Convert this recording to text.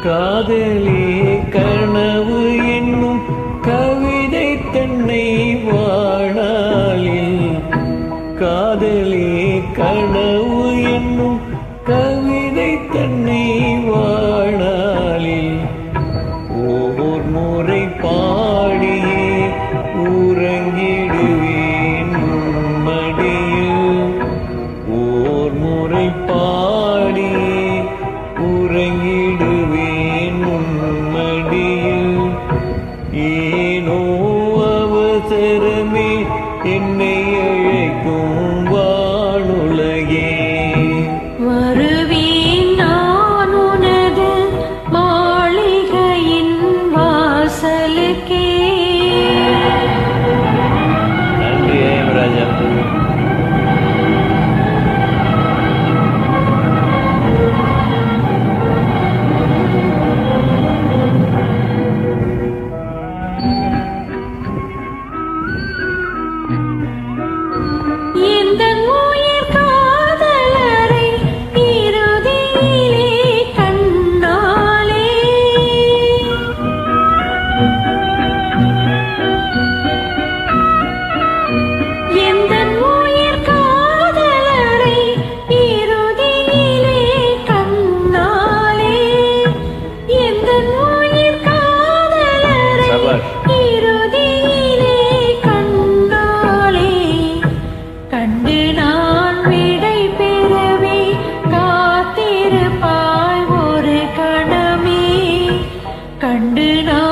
காதலே கனவு என்னும் கவிதை தன்னை வாழாலில் காதலே கனவு என்னும் கவிதை தன்னை வாழாலில் ஓர் முறை பாடியே உறங்கிடுவேன் மடியில் ஓர் முறை பாடியே உறங்கிடுவேன் மடியில் ஏனோ அவசரமே என்னை அழைக்கும் வானுலகே வருவேன் நான் உனது மாளிகையின் வாசலுக்கே. நன்றி ராஜா. கண்டு நான் விடை பெறவே காத்திருப்பாய் ஒரு கணமே. கண்டு நான்